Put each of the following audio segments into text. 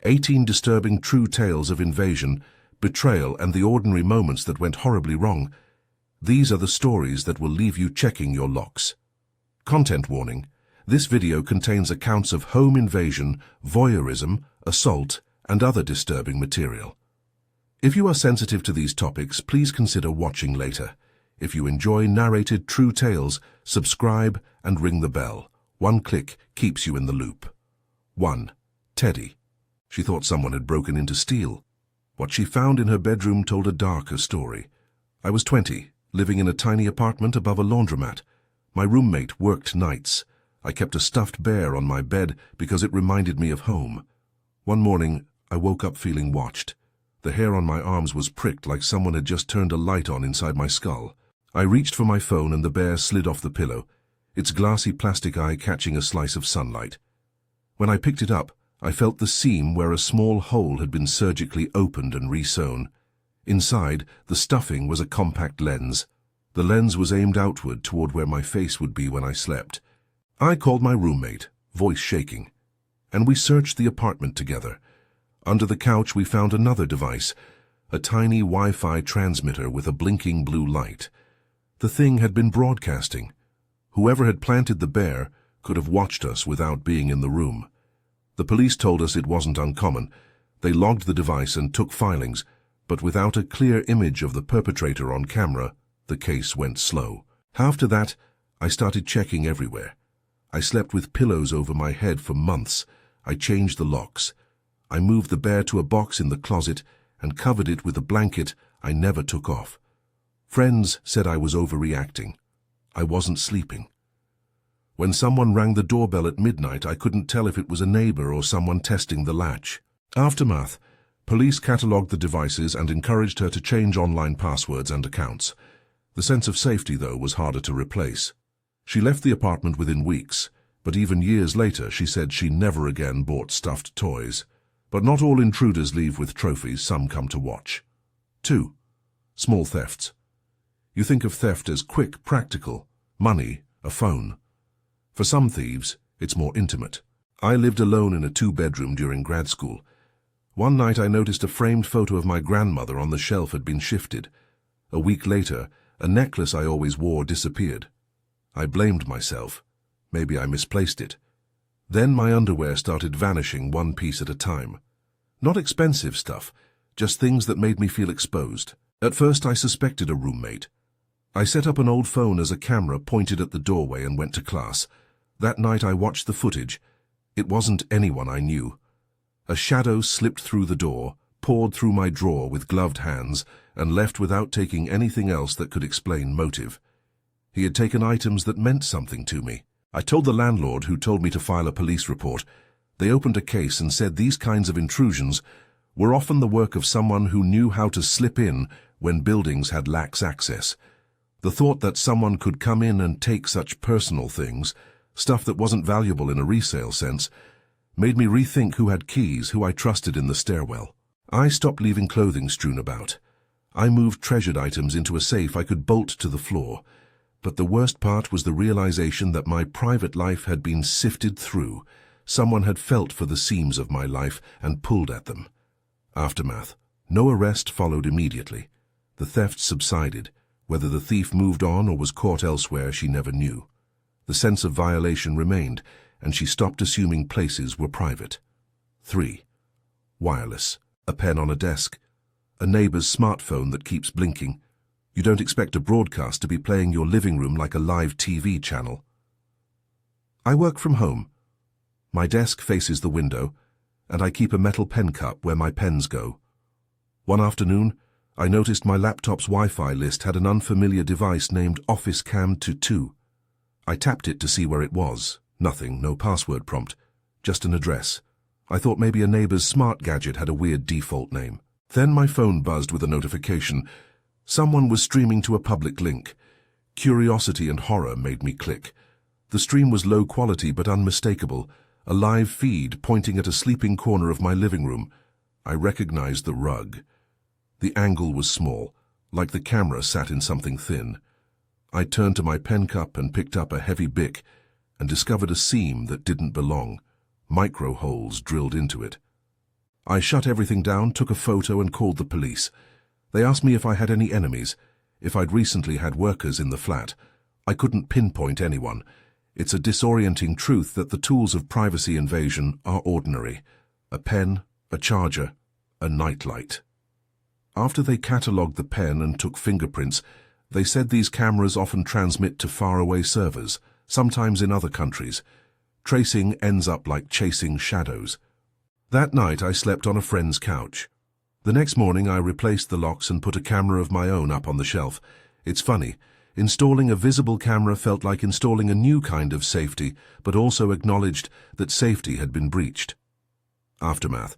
18 disturbing true tales of invasion, betrayal, and the ordinary moments that went horribly wrong. These are the stories that will leave you checking your locks. Content warning. This video contains accounts of home invasion, voyeurism, assault, and other disturbing material. If you are sensitive to these topics, please consider watching later. If you enjoy narrated true tales, subscribe and ring the bell. One click keeps you in the loop. 1. Teddy. She thought someone had broken in to steal. What she found in her bedroom told a darker story. I was 20, living in a tiny apartment above a laundromat. My roommate worked nights. I kept a stuffed bear on my bed because it reminded me of home. One morning, I woke up feeling watched. The hair on my arms was pricked like someone had just turned a light on inside my skull. I reached for my phone and the bear slid off the pillow, its glassy plastic eye catching a slice of sunlight. When I picked it up, I felt the seam where a small hole had been surgically opened and re-sewn. Inside, the stuffing was a compact lens. The lens was aimed outward toward where my face would be when I slept. I called my roommate, voice shaking, and we searched the apartment together. Under the couch we found another device, a tiny Wi-Fi transmitter with a blinking blue light. The thing had been broadcasting. Whoever had planted the bear could have watched us without being in the room. The police told us it wasn't uncommon. They logged the device and took filings, but without a clear image of the perpetrator on camera, the case went slow. After that, I started checking everywhere. I slept with pillows over my head for months. I changed the locks. I moved the bear to a box in the closet and covered it with a blanket I never took off. Friends said I was overreacting. I wasn't sleeping. When someone rang the doorbell at midnight, I couldn't tell if it was a neighbor or someone testing the latch. Aftermath. Police catalogued the devices and encouraged her to change online passwords and accounts. The sense of safety, though, was harder to replace. She left the apartment within weeks, but even years later she said she never again bought stuffed toys. But not all intruders leave with trophies, some come to watch. 2. Small thefts. You think of theft as quick, practical, money, a phone. For some thieves, it's more intimate. I lived alone in a 2-bedroom during grad school. One night I noticed a framed photo of my grandmother on the shelf had been shifted. A week later, a necklace I always wore disappeared. I blamed myself. Maybe I misplaced it. Then my underwear started vanishing one piece at a time. Not expensive stuff, just things that made me feel exposed. At first I suspected a roommate. I set up an old phone as a camera pointed at the doorway and went to class. That night I watched the footage. It wasn't anyone I knew. A shadow slipped through the door, pawed through my drawer with gloved hands, and left without taking anything else that could explain motive. He had taken items that meant something to me. I told the landlord, who told me to file a police report. They opened a case and said these kinds of intrusions were often the work of someone who knew how to slip in when buildings had lax access. The thought that someone could come in and take such personal things, stuff that wasn't valuable in a resale sense, made me rethink who had keys, who I trusted in the stairwell. I stopped leaving clothing strewn about. I moved treasured items into a safe I could bolt to the floor. But the worst part was the realization that my private life had been sifted through. Someone had felt for the seams of my life and pulled at them. Aftermath. No arrest followed immediately. The theft subsided. Whether the thief moved on or was caught elsewhere, she never knew. The sense of violation remained, and she stopped assuming places were private. 3. Wireless. A pen on a desk. A neighbor's smartphone that keeps blinking. You don't expect a broadcast to be playing your living room like a live TV channel. I work from home. My desk faces the window, and I keep a metal pen cup where my pens go. One afternoon, I noticed my laptop's Wi-Fi list had an unfamiliar device named Office Cam 22. I tapped it to see where it was. Nothing, no password prompt, just an address. I thought maybe a neighbor's smart gadget had a weird default name. Then my phone buzzed with a notification. Someone was streaming to a public link. Curiosity and horror made me click. The stream was low quality but unmistakable, a live feed pointing at a sleeping corner of my living room. I recognized the rug. The angle was small, like the camera sat in something thin. I turned to my pen cup and picked up a heavy Bic and discovered a seam that didn't belong, micro holes drilled into it. I shut everything down, took a photo and called the police. They asked me if I had any enemies, if I'd recently had workers in the flat. I couldn't pinpoint anyone. It's a disorienting truth that the tools of privacy invasion are ordinary. A pen, a charger, a nightlight. After they catalogued the pen and took fingerprints, they said these cameras often transmit to faraway servers, sometimes in other countries. Tracing ends up like chasing shadows. That night I slept on a friend's couch. The next morning I replaced the locks and put a camera of my own up on the shelf. It's funny, installing a visible camera felt like installing a new kind of safety, but also acknowledged that safety had been breached. Aftermath.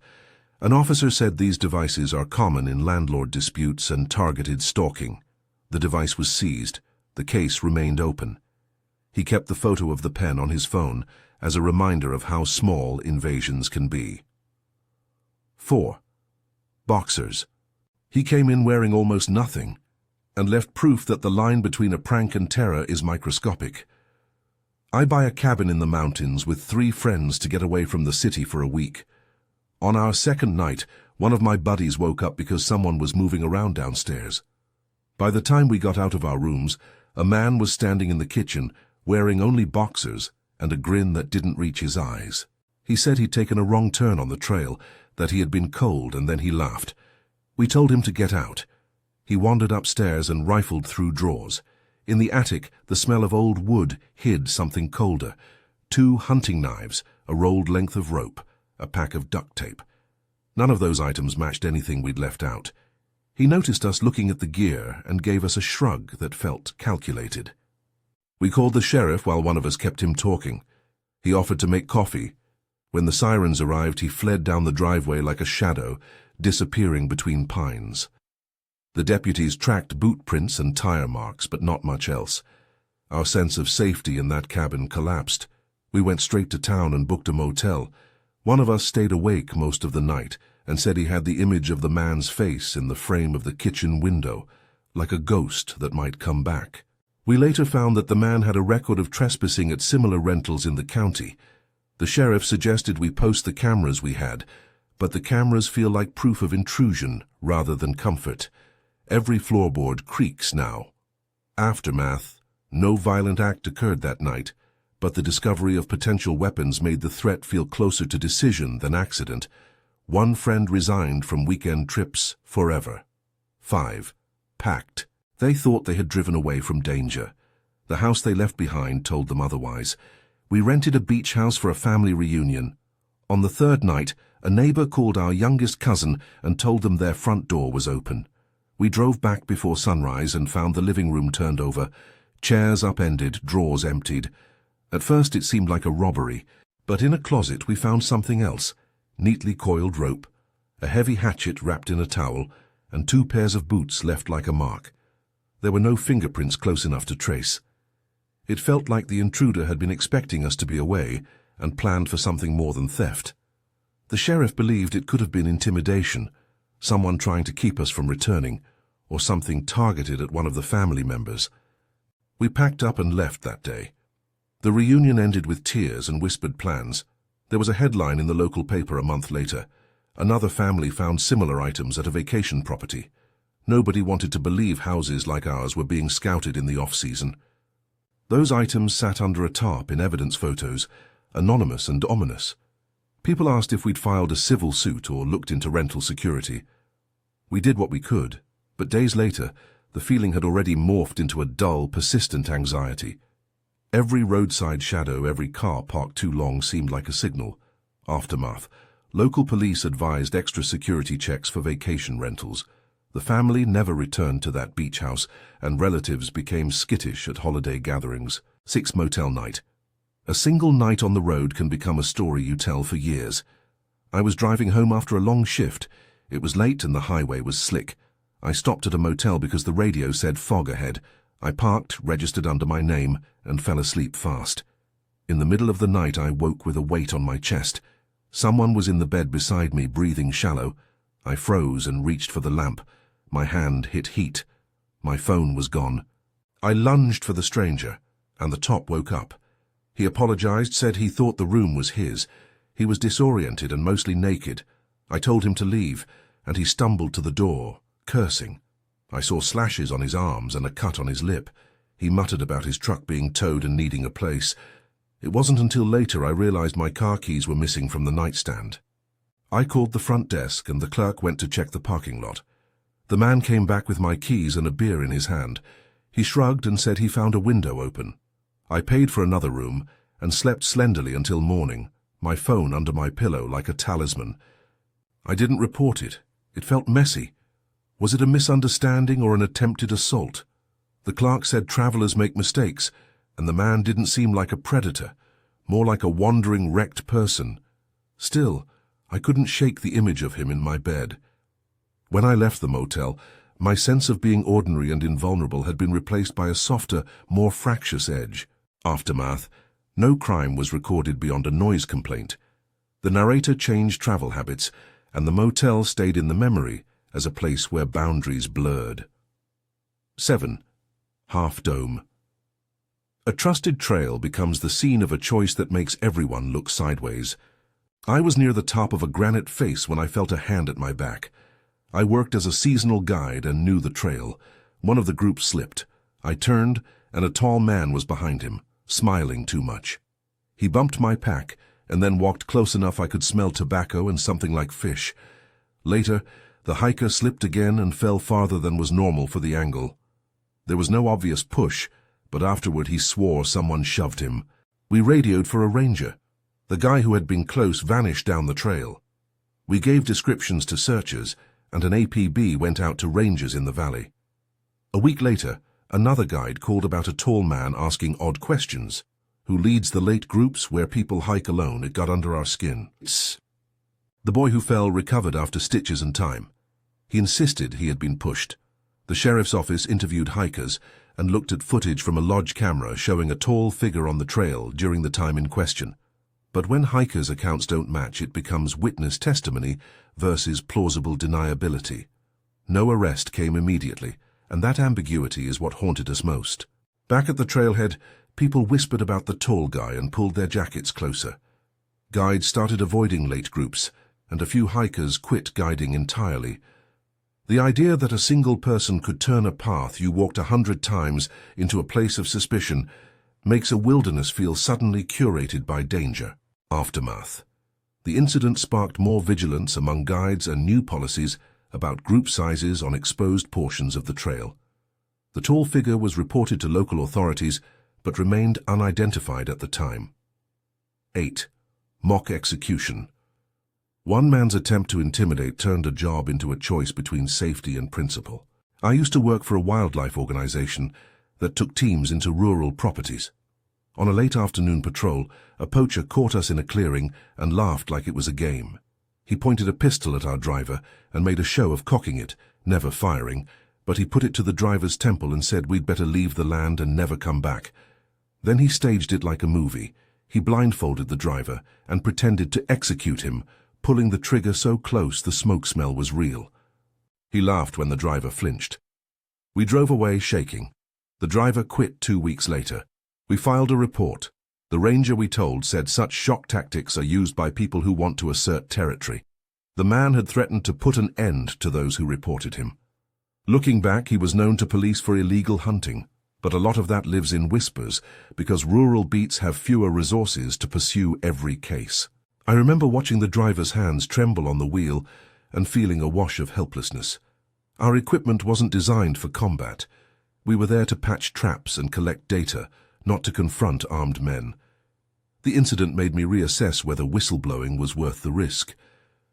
An officer said these devices are common in landlord disputes and targeted stalking. The device was seized. The case remained open. He kept the photo of the pen on his phone as a reminder of how small invasions can be. 4. Boxers. He came in wearing almost nothing and left proof that the line between a prank and terror is microscopic. I buy a cabin in the mountains with 3 friends to get away from the city for a week. On our second night, one of my buddies woke up because someone was moving around downstairs. By the time we got out of our rooms, a man was standing in the kitchen, wearing only boxers and a grin that didn't reach his eyes. He said he'd taken a wrong turn on the trail, that he had been cold, and then he laughed. We told him to get out. He wandered upstairs and rifled through drawers. In the attic, the smell of old wood hid something colder. 2 hunting knives, a rolled length of rope, a pack of duct tape. None of those items matched anything we'd left out. He noticed us looking at the gear and gave us a shrug that felt calculated. We called the sheriff while one of us kept him talking. He offered to make coffee. When the sirens arrived, he fled down the driveway like a shadow, disappearing between pines. The deputies tracked boot prints and tire marks, but not much else. Our sense of safety in that cabin collapsed. We went straight to town and booked a motel. One of us stayed awake most of the night and said he had the image of the man's face in the frame of the kitchen window, like a ghost that might come back. We later found that the man had a record of trespassing at similar rentals in the county. The sheriff suggested we post the cameras we had, but the cameras feel like proof of intrusion rather than comfort. Every floorboard creaks now. Aftermath. No violent act occurred that night, but the discovery of potential weapons made the threat feel closer to decision than accident. One friend resigned from weekend trips forever. 5. Packed. They thought they had driven away from danger. The house they left behind told them otherwise. We rented a beach house for a family reunion. On the 3rd night, a neighbor called our youngest cousin and told them their front door was open. We drove back before sunrise and found the living room turned over, chairs upended, drawers emptied. At first it seemed like a robbery, but in a closet we found something else: neatly coiled rope, a heavy hatchet wrapped in a towel, and 2 pairs of boots left like a mark. There were no fingerprints close enough to trace. It felt like the intruder had been expecting us to be away and planned for something more than theft. The sheriff believed it could have been intimidation, someone trying to keep us from returning, or something targeted at one of the family members. We packed up and left that day. The reunion ended with tears and whispered plans. There was a headline in the local paper a month later. Another family found similar items at a vacation property. Nobody wanted to believe houses like ours were being scouted in the off-season. Those items sat under a tarp in evidence photos, anonymous and ominous. People asked if we'd filed a civil suit or looked into rental security. We did what we could, but days later, the feeling had already morphed into a dull, persistent anxiety. Every roadside shadow, every car parked too long seemed like a signal. Aftermath. Local police advised extra security checks for vacation rentals. The family never returned to that beach house, and relatives became skittish at holiday gatherings. 6. Motel night. A single night on the road can become a story you tell for years. I was driving home after a long shift. It was late and the highway was slick. I stopped at a motel because the radio said fog ahead. I parked, registered under my name, and fell asleep fast. In the middle of the night I woke with a weight on my chest. Someone was in the bed beside me, breathing shallow. I froze and reached for the lamp. My hand hit heat. My phone was gone. I lunged for the stranger, and the top woke up. He apologized, said he thought the room was his. He was disoriented and mostly naked. I told him to leave, and he stumbled to the door, cursing. I saw slashes on his arms and a cut on his lip. He muttered about his truck being towed and needing a place. It wasn't until later I realized my car keys were missing from the nightstand. I called the front desk, and the clerk went to check the parking lot. The man came back with my keys and a beer in his hand. He shrugged and said he found a window open. I paid for another room and slept slenderly until morning, my phone under my pillow like a talisman. I didn't report it. It felt messy. Was it a misunderstanding or an attempted assault? The clerk said travelers make mistakes, and the man didn't seem like a predator, more like a wandering, wrecked person. Still, I couldn't shake the image of him in my bed. When I left the motel, my sense of being ordinary and invulnerable had been replaced by a softer, more fractious edge. Aftermath. No crime was recorded beyond a noise complaint. The narrator changed travel habits, and the motel stayed in the memory as a place where boundaries blurred. 7. Half Dome. A trusted trail becomes the scene of a choice that makes everyone look sideways. I was near the top of a granite face when I felt a hand at my back. I worked as a seasonal guide and knew the trail. One of the group slipped. I turned, and a tall man was behind him, smiling too much. He bumped my pack, and then walked close enough I could smell tobacco and something like fish. Later, the hiker slipped again and fell farther than was normal for the angle. There was no obvious push, but afterward he swore someone shoved him. We radioed for a ranger. The guy who had been close vanished down the trail. We gave descriptions to searchers, and an APB went out to rangers in the valley. A week later, another guide called about a tall man asking odd questions. Who leads the late groups where people hike alone? It got under our skin. The boy who fell recovered after stitches and time. He insisted he had been pushed. The sheriff's office interviewed hikers and looked at footage from a lodge camera showing a tall figure on the trail during the time in question. But when hikers' accounts don't match, it becomes witness testimony versus plausible deniability. No arrest came immediately, and that ambiguity is what haunted us most. Back at the trailhead, people whispered about the tall guy and pulled their jackets closer. Guides started avoiding late groups, and a few hikers quit guiding entirely. The idea that a single person could turn a path you walked 100 times into a place of suspicion makes a wilderness feel suddenly curated by danger. Aftermath. The incident sparked more vigilance among guides and new policies about group sizes on exposed portions of the trail. The tall figure was reported to local authorities, but remained unidentified at the time. 8. Mock execution. One man's attempt to intimidate turned a job into a choice between safety and principle. I used to work for a wildlife organization that took teams into rural properties. On a late afternoon patrol, a poacher caught us in a clearing and laughed like it was a game. He pointed a pistol at our driver and made a show of cocking it, never firing, but he put it to the driver's temple and said we'd better leave the land and never come back. Then he staged it like a movie. He blindfolded the driver and pretended to execute him, pulling the trigger so close the smoke smell was real. He laughed when the driver flinched. We drove away shaking. The driver quit 2 weeks later. We filed a report. The ranger we told said such shock tactics are used by people who want to assert territory. The man had threatened to put an end to those who reported him. Looking back, he was known to police for illegal hunting, but a lot of that lives in whispers because rural beats have fewer resources to pursue every case. I remember watching the driver's hands tremble on the wheel and feeling a wash of helplessness. Our equipment wasn't designed for combat. We were there to patch traps and collect data, not to confront armed men. The incident made me reassess whether whistleblowing was worth the risk.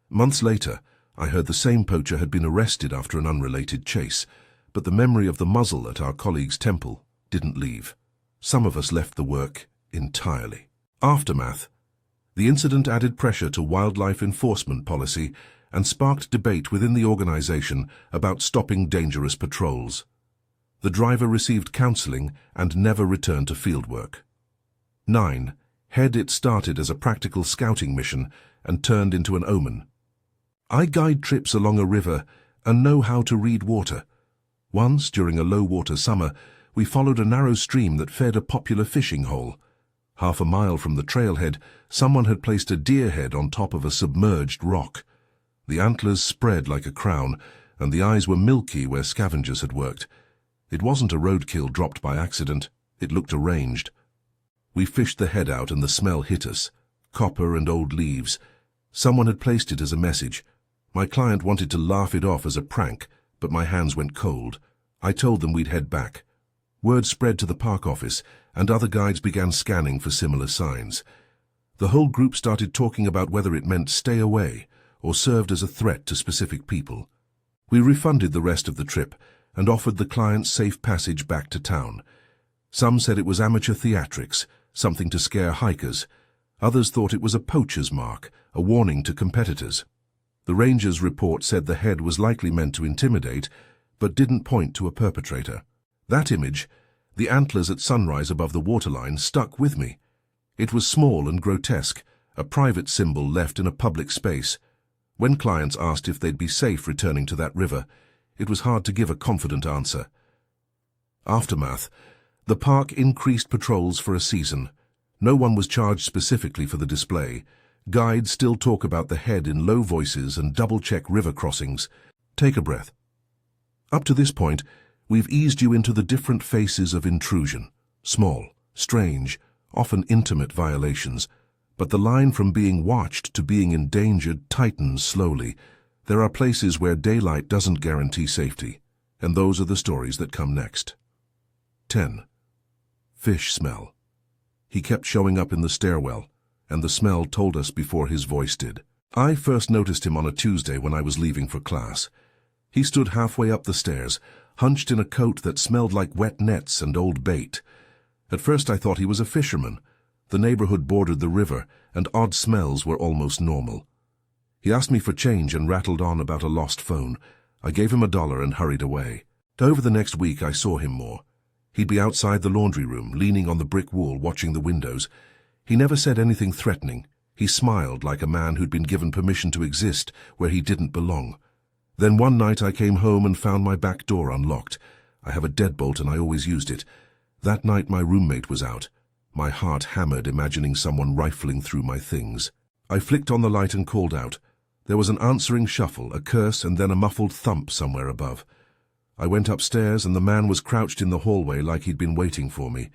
Months later, I heard the same poacher had been arrested after an unrelated chase, but the memory of the muzzle at our colleague's temple didn't leave. Some of us left the work entirely. Aftermath. The incident added pressure to wildlife enforcement policy and sparked debate within the organization about stopping dangerous patrols. The driver received counseling and never returned to fieldwork. 9. It started as a practical scouting mission and turned into an omen. I guide trips along a river and know how to read water. Once, during a low-water summer, we followed a narrow stream that fed a popular fishing hole. Half a mile from the trailhead, someone had placed a deer head on top of a submerged rock. The antlers spread like a crown, and the eyes were milky where scavengers had worked. It wasn't a roadkill dropped by accident. It looked arranged. We fished the head out and the smell hit us. Copper and old leaves. Someone had placed it as a message. My client wanted to laugh it off as a prank, but my hands went cold. I told them we'd head back. Word spread to the park office, and other guides began scanning for similar signs. The whole group started talking about whether it meant stay away or served as a threat to specific people. We refunded the rest of the trip and offered the clients safe passage back to town. Some said it was amateur theatrics, something to scare hikers. Others thought it was a poacher's mark, a warning to competitors. The ranger's report said the head was likely meant to intimidate, but didn't point to a perpetrator. That image, the antlers at sunrise above the waterline, stuck with me. It was small and grotesque, a private symbol left in a public space. When clients asked if they'd be safe returning to that river, it was hard to give a confident answer. Aftermath. The park increased patrols for a season. No one was charged specifically for the display. Guides still talk about the head in low voices and double-check river crossings. Take a breath. Up to this point, we've eased you into the different faces of intrusion. Small, strange, often intimate violations. But the line from being watched to being endangered tightens slowly. There are places where daylight doesn't guarantee safety, and those are the stories that come next. 10. Fish smell. He kept showing up in the stairwell, and the smell told us before his voice did. I first noticed him on a Tuesday when I was leaving for class. He stood halfway up the stairs, hunched in a coat that smelled like wet nets and old bait. At first I thought he was a fisherman. The neighborhood bordered the river, and odd smells were almost normal. He asked me for change and rattled on about a lost phone. I gave him $1 and hurried away. Over the next week I saw him more. He'd be outside the laundry room, leaning on the brick wall, watching the windows. He never said anything threatening. He smiled like a man who'd been given permission to exist where he didn't belong. Then one night I came home and found my back door unlocked. I have a deadbolt and I always used it. That night my roommate was out. My heart hammered imagining someone rifling through my things. I flicked on the light and called out. There was an answering shuffle, a curse, and then a muffled thump somewhere above. I went upstairs and the man was crouched in the hallway like he'd been waiting for me.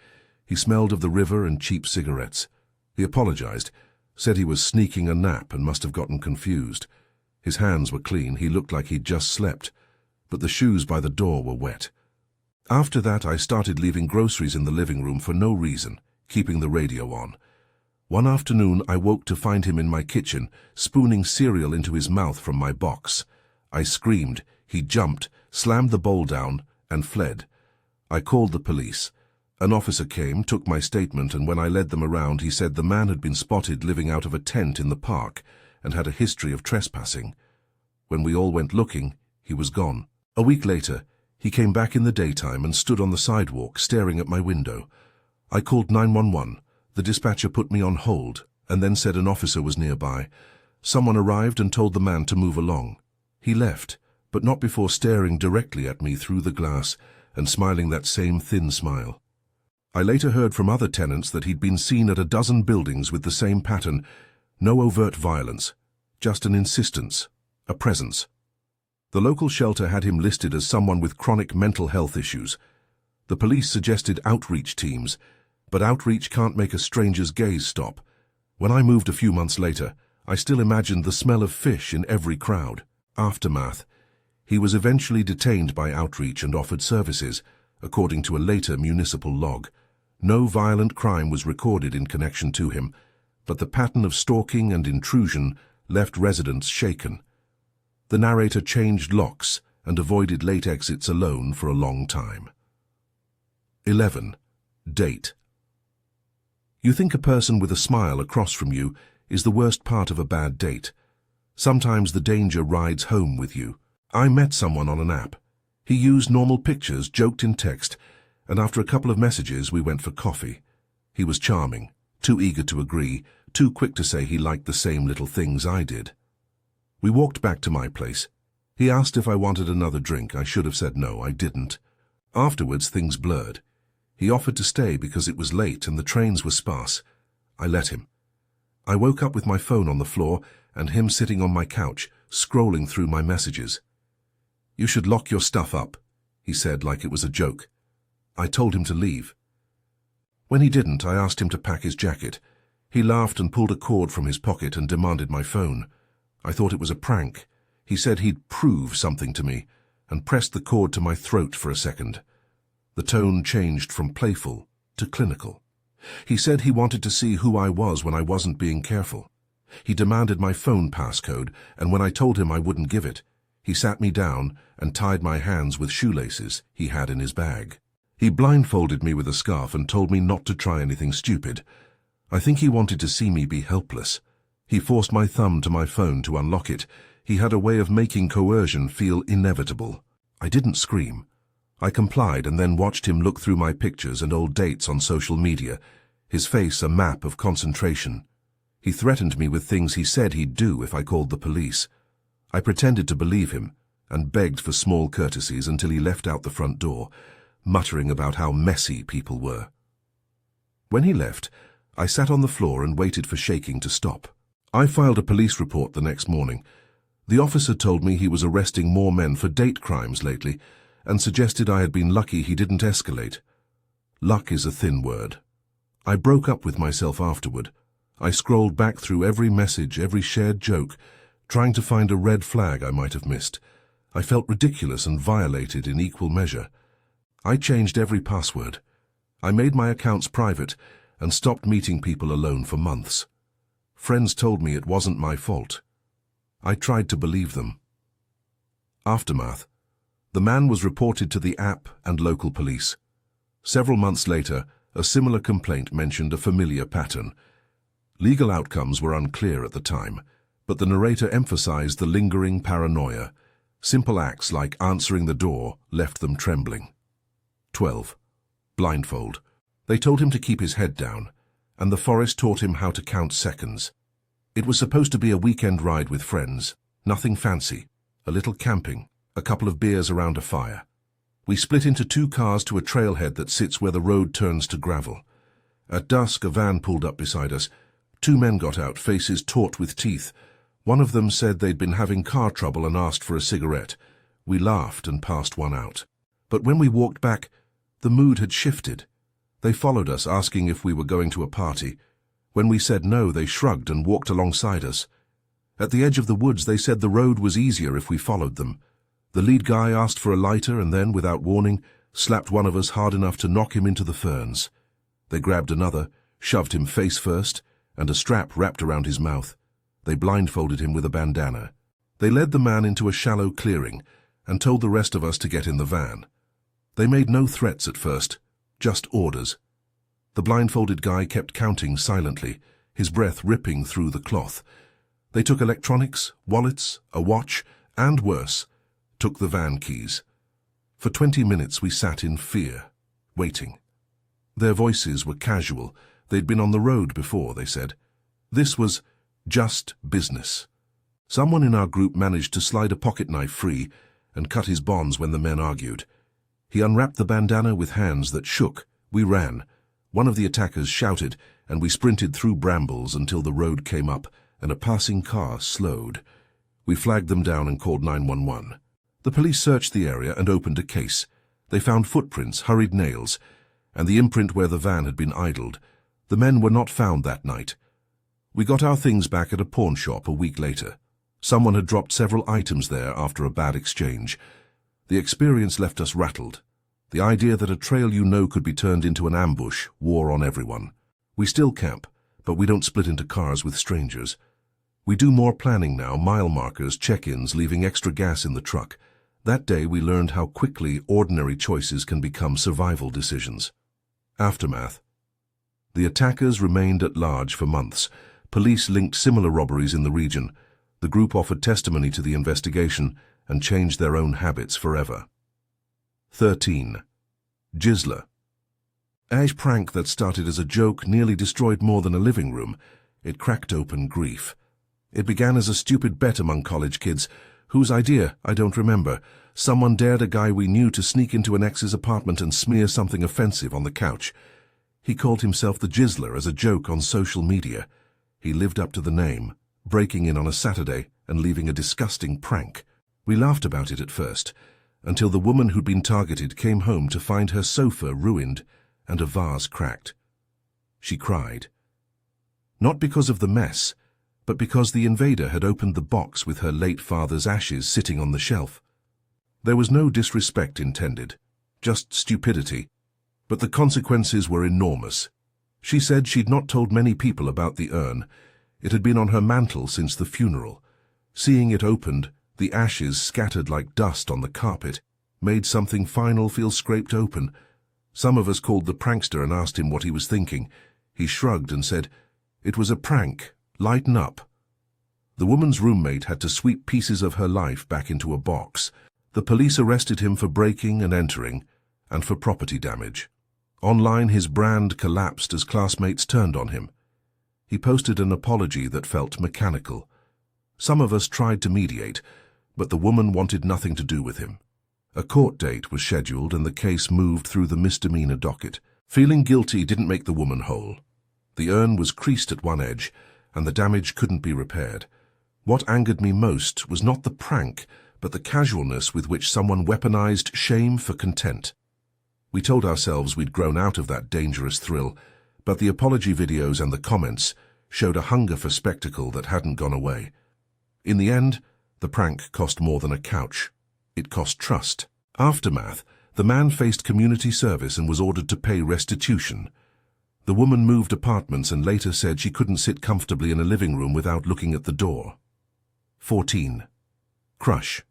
He smelled of the river and cheap cigarettes. He apologized, said he was sneaking a nap and must have gotten confused. His hands were clean, he looked like he'd just slept, but the shoes by the door were wet. After that I started leaving groceries in the living room for no reason, keeping the radio on. One afternoon I woke to find him in my kitchen, spooning cereal into his mouth from my box. I screamed, he jumped, slammed the bowl down, and fled. I called the police. An officer came, took my statement, and when I led them around he said the man had been spotted living out of a tent in the park and had a history of trespassing. When we all went looking, he was gone. A week later, he came back in the daytime and stood on the sidewalk staring at my window. I called 911. The dispatcher put me on hold and then said an officer was nearby. Someone arrived and told the man to move along. He left, but not before staring directly at me through the glass and smiling that same thin smile. I later heard from other tenants that he'd been seen at a dozen buildings with the same pattern. No overt violence, just an insistence, a presence. The local shelter had him listed as someone with chronic mental health issues. The police suggested outreach teams, but outreach can't make a stranger's gaze stop. When I moved a few months later, I still imagined the smell of fish in every crowd. Aftermath. He was eventually detained by outreach and offered services, according to a later municipal log. No violent crime was recorded in connection to him, but the pattern of stalking and intrusion left residents shaken. The narrator changed locks and avoided late exits alone for a long time. 11. Date. You think a person with a smile across from you is the worst part of a bad date. Sometimes the danger rides home with you. I met someone on an app. He used normal pictures, joked in text, and after a couple of messages we went for coffee. He was charming, too eager to agree, too quick to say he liked the same little things I did. We walked back to my place. He asked if I wanted another drink. I should have said no, I didn't. Afterwards things blurred. He offered to stay because it was late and the trains were sparse. I let him. I woke up with my phone on the floor and him sitting on my couch, scrolling through my messages. "You should lock your stuff up," he said like it was a joke. I told him to leave. When he didn't, I asked him to pack his jacket. He laughed and pulled a cord from his pocket and demanded my phone. I thought it was a prank. He said he'd prove something to me and pressed the cord to my throat for a second. The tone changed from playful to clinical. He said he wanted to see who I was when I wasn't being careful. He demanded my phone passcode, and when I told him I wouldn't give it, he sat me down and tied my hands with shoelaces he had in his bag. He blindfolded me with a scarf and told me not to try anything stupid. I think he wanted to see me be helpless. He forced my thumb to my phone to unlock it. He had a way of making coercion feel inevitable. I didn't scream. I complied and then watched him look through my pictures and old dates on social media, his face a map of concentration. He threatened me with things he said he'd do if I called the police. I pretended to believe him and begged for small courtesies until he left out the front door, muttering about how messy people were. When he left, I sat on the floor and waited for shaking to stop. I filed a police report the next morning. The officer told me he was arresting more men for date crimes lately and suggested I had been lucky he didn't escalate. Luck is a thin word. I broke up with myself afterward. I scrolled back through every message, every shared joke, trying to find a red flag I might have missed. I felt ridiculous and violated in equal measure. I changed every password. I made my accounts private and stopped meeting people alone for months. Friends told me it wasn't my fault. I tried to believe them. Aftermath. The man was reported to the app and local police. Several months later, a similar complaint mentioned a familiar pattern. Legal outcomes were unclear at the time, but the narrator emphasized the lingering paranoia. Simple acts like answering the door left them trembling. 12. Blindfold. They told him to keep his head down, and the forest taught him how to count seconds. It was supposed to be a weekend ride with friends, nothing fancy, a little camping, a couple of beers around a fire. We split into 2 cars to a trailhead that sits where the road turns to gravel. At dusk, a van pulled up beside us. 2 men got out, faces taut with teeth. One of them said they'd been having car trouble and asked for a cigarette. We laughed and passed one out. But when we walked back, the mood had shifted. They followed us, asking if we were going to a party. When we said no, they shrugged and walked alongside us. At the edge of the woods, they said the road was easier if we followed them. The lead guy asked for a lighter and then, without warning, slapped one of us hard enough to knock him into the ferns. They grabbed another, shoved him face first, and a strap wrapped around his mouth. They blindfolded him with a bandana. They led the man into a shallow clearing and told the rest of us to get in the van. They made no threats at first, just orders. The blindfolded guy kept counting silently, his breath ripping through the cloth. They took electronics, wallets, a watch, and worse, took the van keys. For 20 minutes we sat in fear, waiting. Their voices were casual. They'd been on the road before, they said. This was just business. Someone in our group managed to slide a pocket knife free and cut his bonds when the men argued. He unwrapped the bandana with hands that shook. We ran. One of the attackers shouted, and we sprinted through brambles until the road came up and a passing car slowed. We flagged them down and called 911. The police searched the area and opened a case. They found footprints, hurried nails, and the imprint where the van had been idled. The men were not found that night. We got our things back at a pawn shop a week later. Someone had dropped several items there after a bad exchange. The experience left us rattled. The idea that a trail you know could be turned into an ambush wore on everyone. We still camp, but we don't split into cars with strangers. We do more planning now, mile markers, check-ins, leaving extra gas in the truck. That day we learned how quickly ordinary choices can become survival decisions. Aftermath. The attackers remained at large for months. Police linked similar robberies in the region. The group offered testimony to the investigation and changed their own habits forever. 13. Gizler. A prank that started as a joke nearly destroyed more than a living room. It cracked open grief. It began as a stupid bet among college kids. Whose idea? I don't remember. Someone dared a guy we knew to sneak into an ex's apartment and smear something offensive on the couch. He called himself the Gizler as a joke on social media. He lived up to the name, breaking in on a Saturday and leaving a disgusting prank. We laughed about it at first, until the woman who'd been targeted came home to find her sofa ruined and a vase cracked. She cried. Not because of the mess, but because the invader had opened the box with her late father's ashes sitting on the shelf. There was no disrespect intended, just stupidity, but the consequences were enormous. She said she'd not told many people about the urn. It had been on her mantel since the funeral. Seeing it opened, the ashes scattered like dust on the carpet, made something final feel scraped open. Some of us called the prankster and asked him what he was thinking. He shrugged and said, "It was a prank. Lighten up." The woman's roommate had to sweep pieces of her life back into a box. The police arrested him for breaking and entering, and for property damage. Online, his brand collapsed as classmates turned on him. He posted an apology that felt mechanical. Some of us tried to mediate, but the woman wanted nothing to do with him. A court date was scheduled and the case moved through the misdemeanor docket. Feeling guilty didn't make the woman whole. The urn was creased at one edge, and the damage couldn't be repaired. What angered me most was not the prank, but the casualness with which someone weaponized shame for content. We told ourselves we'd grown out of that dangerous thrill, but the apology videos and the comments showed a hunger for spectacle that hadn't gone away. In the end, the prank cost more than a couch. It cost trust. Aftermath, the man faced community service and was ordered to pay restitution. The woman moved apartments and later said she couldn't sit comfortably in a living room without looking at the door. 14. Crush.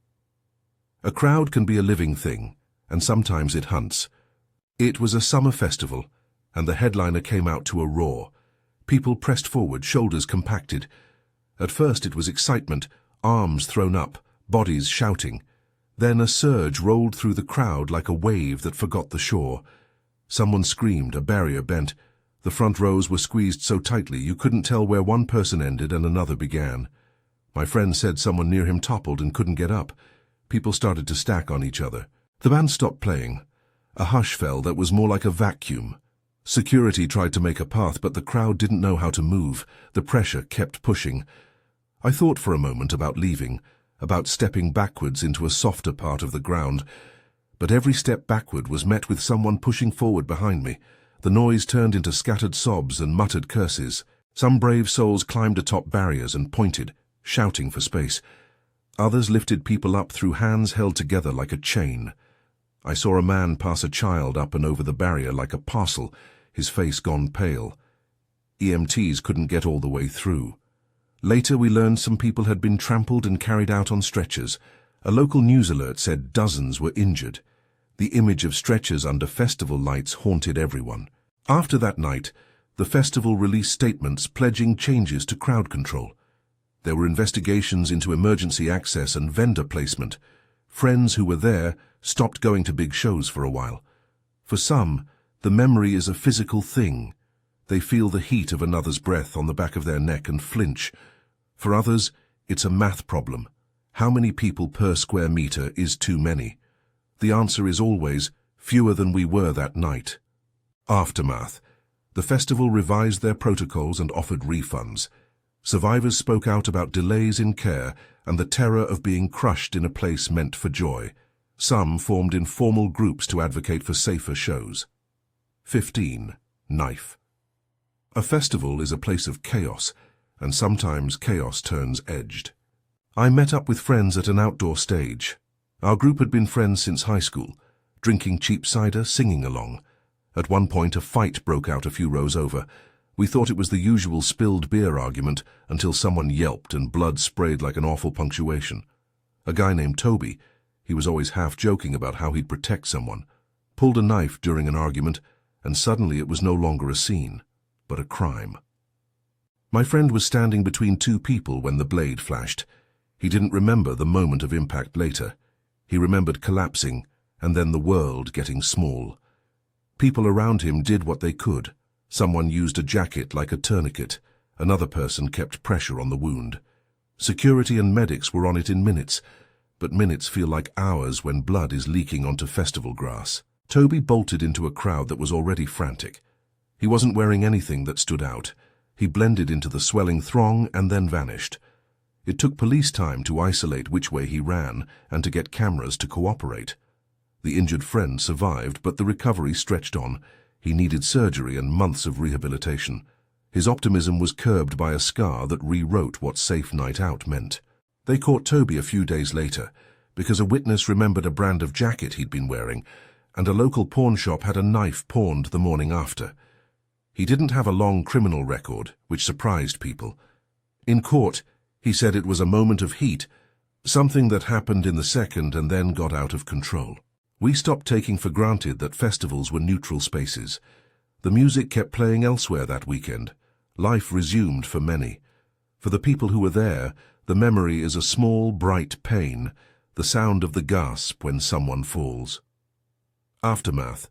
A crowd can be a living thing, and sometimes it hunts. It was a summer festival, and the headliner came out to a roar. People pressed forward, shoulders compacted. At first it was excitement, arms thrown up, bodies shouting. Then a surge rolled through the crowd like a wave that forgot the shore. Someone screamed, a barrier bent. The front rows were squeezed so tightly you couldn't tell where one person ended and another began. My friend said someone near him toppled and couldn't get up. People started to stack on each other. The band stopped playing. A hush fell that was more like a vacuum. Security tried to make a path, but the crowd didn't know how to move. The pressure kept pushing. I thought for a moment about leaving, about stepping backwards into a softer part of the ground. But every step backward was met with someone pushing forward behind me. The noise turned into scattered sobs and muttered curses. Some brave souls climbed atop barriers and pointed, shouting for space. Others lifted people up through hands held together like a chain. I saw a man pass a child up and over the barrier like a parcel, his face gone pale. EMTs couldn't get all the way through. Later we learned some people had been trampled and carried out on stretchers. A local news alert said dozens were injured. The image of stretchers under festival lights haunted everyone. After that night, the festival released statements pledging changes to crowd control. There were investigations into emergency access and vendor placement. Friends who were there stopped going to big shows for a while. For some, the memory is a physical thing. They feel the heat of another's breath on the back of their neck and flinch. For others, it's a math problem. How many people per square meter is too many? The answer is always fewer than we were that night. Aftermath. The festival revised their protocols and offered refunds. Survivors spoke out about delays in care and the terror of being crushed in a place meant for joy. Some formed informal groups to advocate for safer shows. 15. Knife. A festival is a place of chaos, and sometimes chaos turns edged. I met up with friends at an outdoor stage. Our group had been friends since high school, drinking cheap cider, singing along. At one point, a fight broke out a few rows over. We thought it was the usual spilled beer argument until someone yelped and blood sprayed like an awful punctuation. A guy named Toby, he was always half joking about how he'd protect someone, pulled a knife during an argument, and suddenly it was no longer a scene, but a crime. My friend was standing between two people when the blade flashed. He didn't remember the moment of impact later. He remembered collapsing, and then the world getting small. People around him did what they could. Someone used a jacket like a tourniquet. Another person kept pressure on the wound. Security and medics were on it in minutes, but minutes feel like hours when blood is leaking onto festival grass. Toby bolted into a crowd that was already frantic. He wasn't wearing anything that stood out. He blended into the swelling throng and then vanished. It took police time to isolate which way he ran and to get cameras to cooperate. The injured friend survived, but the recovery stretched on. He needed surgery and months of rehabilitation. His optimism was curbed by a scar that rewrote what safe night out meant. They caught Toby a few days later because a witness remembered a brand of jacket he'd been wearing, and a local pawn shop had a knife pawned the morning after. He didn't have a long criminal record, which surprised people. In court, he said it was a moment of heat, something that happened in the second and then got out of control. We stopped taking for granted that festivals were neutral spaces. The music kept playing elsewhere that weekend. Life resumed for many. For the people who were there, the memory is a small, bright pain, the sound of the gasp when someone falls. Aftermath.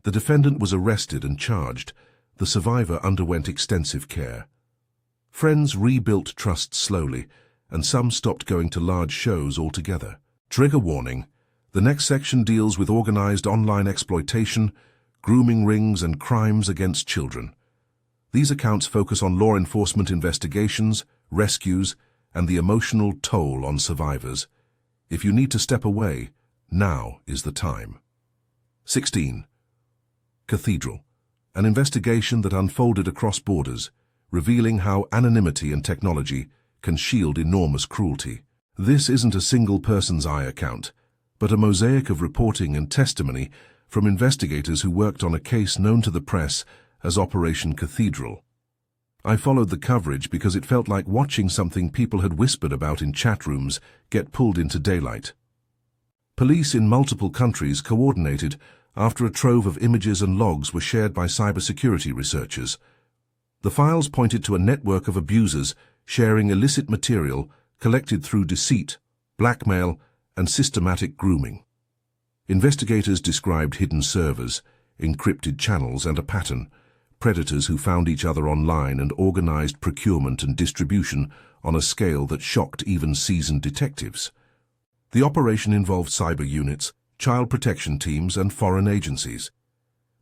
The defendant was arrested and charged. The survivor underwent extensive care. Friends rebuilt trust slowly, and some stopped going to large shows altogether. Trigger warning. The next section deals with organized online exploitation, grooming rings, and crimes against children. These accounts focus on law enforcement investigations, rescues, and the emotional toll on survivors. If you need to step away, now is the time. 16. Cathedral. An investigation that unfolded across borders, revealing how anonymity and technology can shield enormous cruelty. This isn't a single person's eye account, but a mosaic of reporting and testimony from investigators who worked on a case known to the press as Operation Cathedral. I followed the coverage because it felt like watching something people had whispered about in chat rooms get pulled into daylight. Police in multiple countries coordinated after a trove of images and logs were shared by cybersecurity researchers. The files pointed to a network of abusers sharing illicit material collected through deceit, blackmail, and systematic grooming. Investigators described hidden servers, encrypted channels, and a pattern: predators who found each other online and organized procurement and distribution on a scale that shocked even seasoned detectives. The operation involved cyber units, child protection teams, and foreign agencies.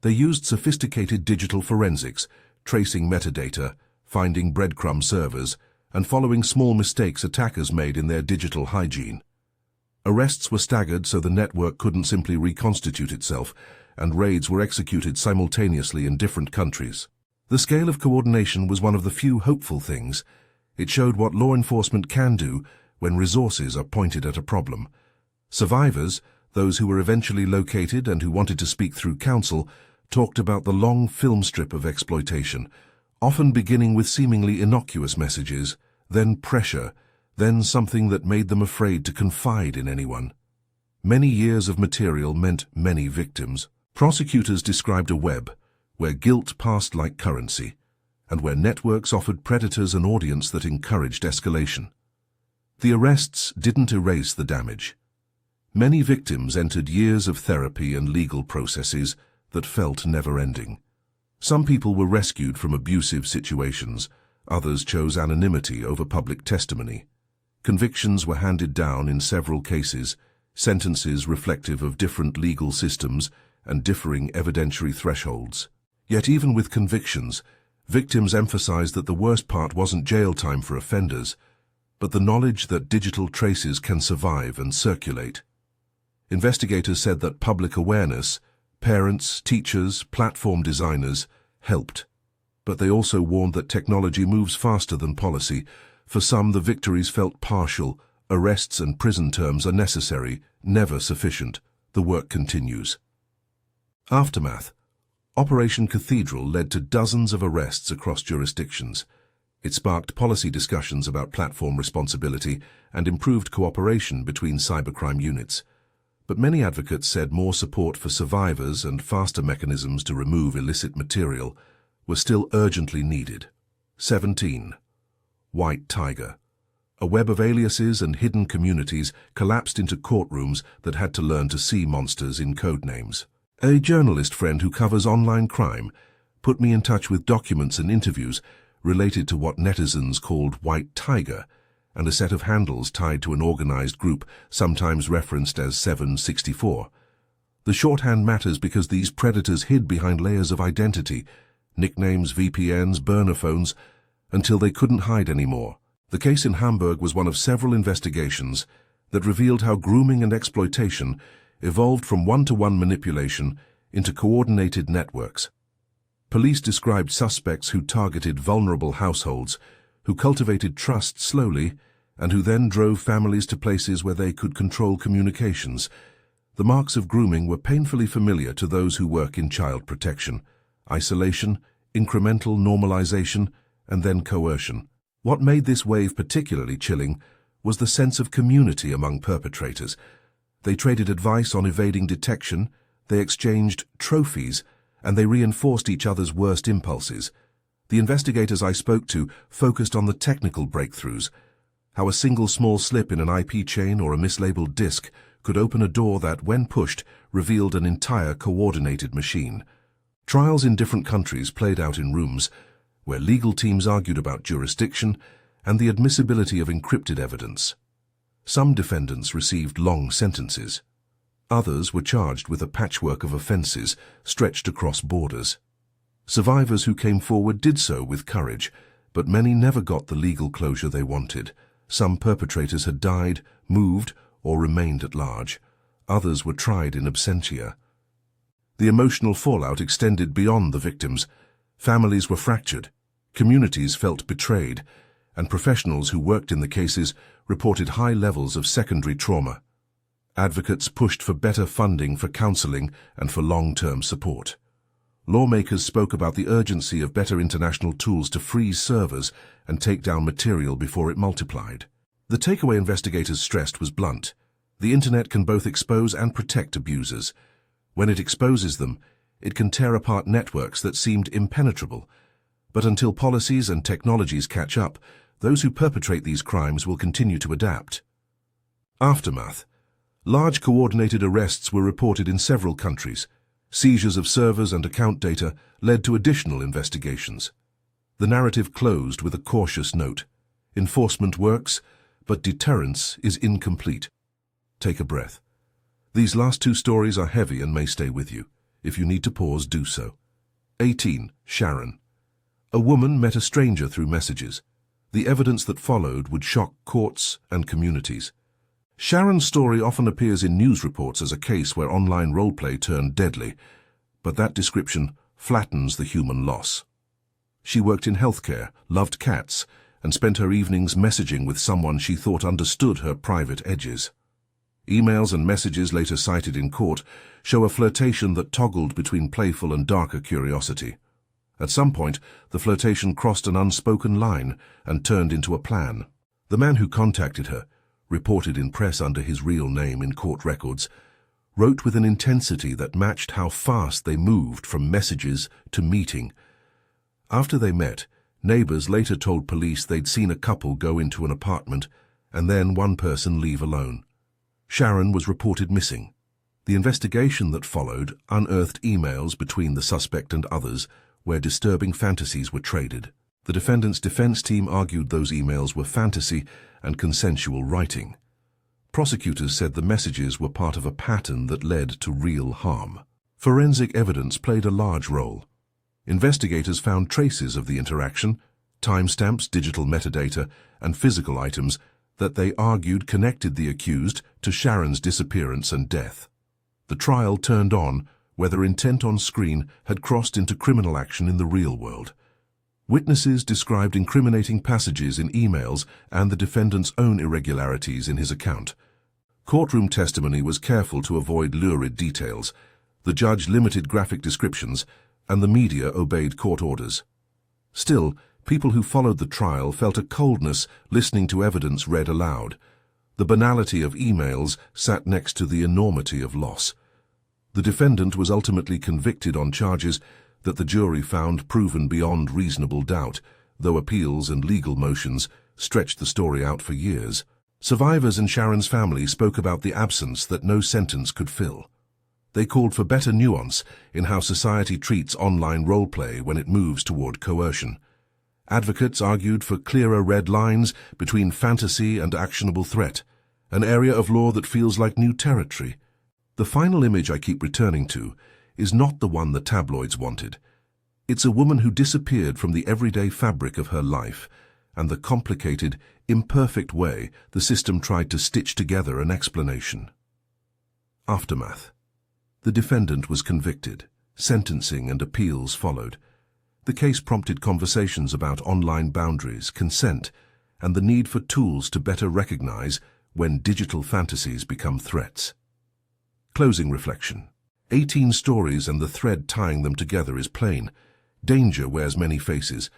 They used sophisticated digital forensics, tracing metadata, finding breadcrumb servers, and following small mistakes attackers made in their digital hygiene. Arrests were staggered so the network couldn't simply reconstitute itself, and raids were executed simultaneously in different countries. The scale of coordination was one of the few hopeful things. It showed what law enforcement can do when resources are pointed at a problem. Survivors, those who were eventually located and who wanted to speak through counsel, talked about the long film strip of exploitation, often beginning with seemingly innocuous messages, then pressure, then something that made them afraid to confide in anyone. Many years of material meant many victims. Prosecutors described a web where guilt passed like currency, and where networks offered predators an audience that encouraged escalation. The arrests didn't erase the damage. Many victims entered years of therapy and legal processes that felt never-ending. Some people were rescued from abusive situations, others chose anonymity over public testimony. Convictions were handed down in several cases, sentences reflective of different legal systems and differing evidentiary thresholds. Yet even with convictions, victims emphasized that the worst part wasn't jail time for offenders, but the knowledge that digital traces can survive and circulate. Investigators said that public awareness, parents, teachers, platform designers, helped. But they also warned that technology moves faster than policy. For some, the victories felt partial. Arrests and prison terms are necessary, never sufficient. The work continues. Aftermath. Operation Cathedral led to dozens of arrests across jurisdictions. It sparked policy discussions about platform responsibility and improved cooperation between cybercrime units. But many advocates said more support for survivors and faster mechanisms to remove illicit material were still urgently needed. 17. White Tiger. A web of aliases and hidden communities collapsed into courtrooms that had to learn to see monsters in code names. A journalist friend who covers online crime put me in touch with documents and interviews related to what netizens called White Tiger, and a set of handles tied to an organized group, sometimes referenced as 764. The shorthand matters because these predators hid behind layers of identity, nicknames, VPNs, burner phones, until they couldn't hide anymore. The case in Hamburg was one of several investigations that revealed how grooming and exploitation evolved from one-to-one manipulation into coordinated networks. Police described suspects who targeted vulnerable households, who cultivated trust slowly, and who then drove families to places where they could control communications. The marks of grooming were painfully familiar to those who work in child protection: isolation, incremental normalization, and then coercion. What made this wave particularly chilling was the sense of community among perpetrators. They traded advice on evading detection, they exchanged trophies, and they reinforced each other's worst impulses. The investigators I spoke to focused on the technical breakthroughs, how a single small slip in an IP chain or a mislabeled disk could open a door that, when pushed, revealed an entire coordinated machine. Trials in different countries played out in rooms where legal teams argued about jurisdiction and the admissibility of encrypted evidence. Some defendants received long sentences. Others were charged with a patchwork of offenses stretched across borders. Survivors who came forward did so with courage, but many never got the legal closure they wanted. Some perpetrators had died, moved, or remained at large. Others were tried in absentia. The emotional fallout extended beyond the victims. Families were fractured, communities felt betrayed, and professionals who worked in the cases reported high levels of secondary trauma. Advocates pushed for better funding for counseling and for long-term support. Lawmakers spoke about the urgency of better international tools to freeze servers and take down material before it multiplied. The takeaway investigators stressed was blunt. The internet can both expose and protect abusers. When it exposes them, it can tear apart networks that seemed impenetrable. But until policies and technologies catch up, those who perpetrate these crimes will continue to adapt. Aftermath. Large coordinated arrests were reported in several countries. Seizures of servers and account data led to additional investigations. The narrative closed with a cautious note. Enforcement works, but deterrence is incomplete. Take a breath. These last two stories are heavy and may stay with you. If you need to pause, do so. 18. Sharon. A woman met a stranger through messages. The evidence that followed would shock courts and communities. Sharon's story often appears in news reports as a case where online roleplay turned deadly, but that description flattens the human loss. She worked in healthcare, loved cats, and spent her evenings messaging with someone she thought understood her private edges. Emails and messages later cited in court show a flirtation that toggled between playful and darker curiosity. At some point, the flirtation crossed an unspoken line and turned into a plan. The man who contacted her, reported in press under his real name in court records, wrote with an intensity that matched how fast they moved from messages to meeting. After they met, neighbors later told police they'd seen a couple go into an apartment and then one person leave alone. Sharon was reported missing. The investigation that followed unearthed emails between the suspect and others where disturbing fantasies were traded. The defendant's defense team argued those emails were fantasy and consensual writing. Prosecutors said the messages were part of a pattern that led to real harm. Forensic evidence played a large role. Investigators found traces of the interaction, timestamps, digital metadata, and physical items that they argued connected the accused to Sharon's disappearance and death. The trial turned on whether intent on screen had crossed into criminal action in the real world. Witnesses described incriminating passages in emails and the defendant's own irregularities in his account. Courtroom testimony was careful to avoid lurid details. The judge limited graphic descriptions, and the media obeyed court orders. Still, people who followed the trial felt a coldness listening to evidence read aloud. The banality of emails sat next to the enormity of loss. The defendant was ultimately convicted on charges that the jury found proven beyond reasonable doubt, though appeals and legal motions stretched the story out for years. Survivors and Sharon's family spoke about the absence that no sentence could fill. They called for better nuance in how society treats online role-play when it moves toward coercion. Advocates argued for clearer red lines between fantasy and actionable threat, an area of law that feels like new territory. The final image I keep returning to is not the one the tabloids wanted. It's a woman who disappeared from the everyday fabric of her life and the complicated, imperfect way, the system tried to stitch together an explanation. Aftermath. The defendant was convicted. Sentencing and appeals followed. The case prompted conversations about online boundaries, consent, and the need for tools to better recognize when digital fantasies become threats. Closing reflection. 18 stories and the thread tying them together is plain. Danger wears many faces.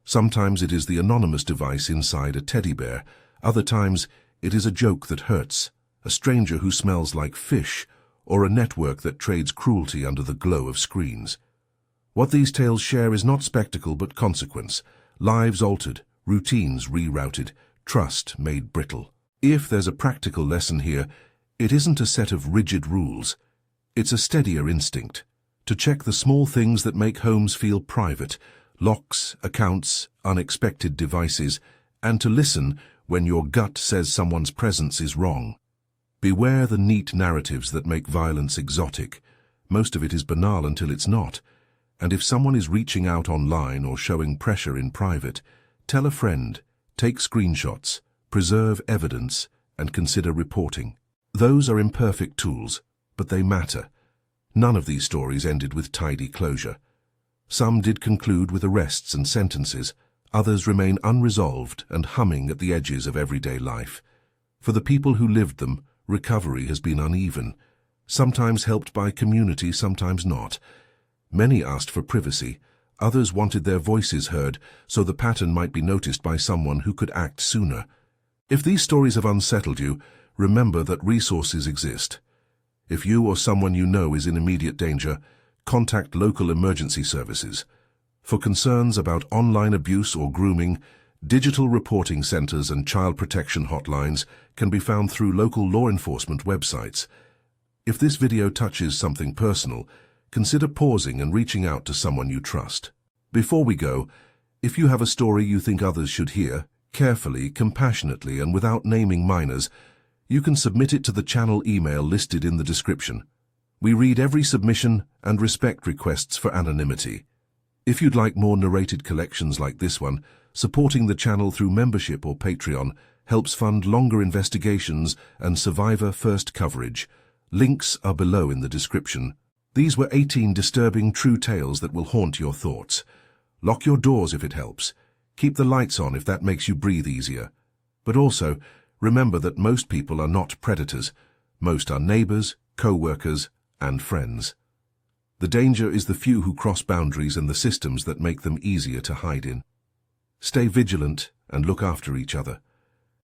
Sometimes it is the anonymous device inside a teddy bear. Other times it is a joke that hurts, a stranger who smells like fish, or a network that trades cruelty under the glow of screens. What these tales share is not spectacle but consequence. Lives altered, routines rerouted, trust made brittle. If there's a practical lesson here, it isn't a set of rigid rules. It's a steadier instinct to check the small things that make homes feel private, locks, accounts, unexpected devices, and to listen when your gut says someone's presence is wrong. Beware the neat narratives that make violence exotic. Most of it is banal until it's not. And if someone is reaching out online or showing pressure in private, tell a friend, take screenshots, preserve evidence, and consider reporting. Those are imperfect tools, but they matter. None of these stories ended with tidy closure. Some did conclude with arrests and sentences. Others remain unresolved and humming at the edges of everyday life. For the people who lived them, recovery has been uneven, sometimes helped by community, sometimes not. Many asked for privacy, others wanted their voices heard so the pattern might be noticed by someone who could act sooner. If these stories have unsettled you, remember that resources exist. If you or someone you know is in immediate danger, contact local emergency services. For concerns about online abuse or grooming, digital reporting centers and child protection hotlines can be found through local law enforcement websites. If this video touches something personal, consider pausing and reaching out to someone you trust. Before we go, if you have a story you think others should hear, carefully, compassionately, and without naming minors, you can submit it to the channel email listed in the description. We read every submission and respect requests for anonymity. If you'd like more narrated collections like this one, supporting the channel through membership or Patreon helps fund longer investigations and survivor-first coverage. Links are below in the description. These were 18 disturbing true tales that will haunt your thoughts. Lock your doors if it helps. Keep the lights on if that makes you breathe easier. But also, remember that most people are not predators. Most are neighbors, co-workers, and friends. The danger is the few who cross boundaries and the systems that make them easier to hide in. Stay vigilant and look after each other.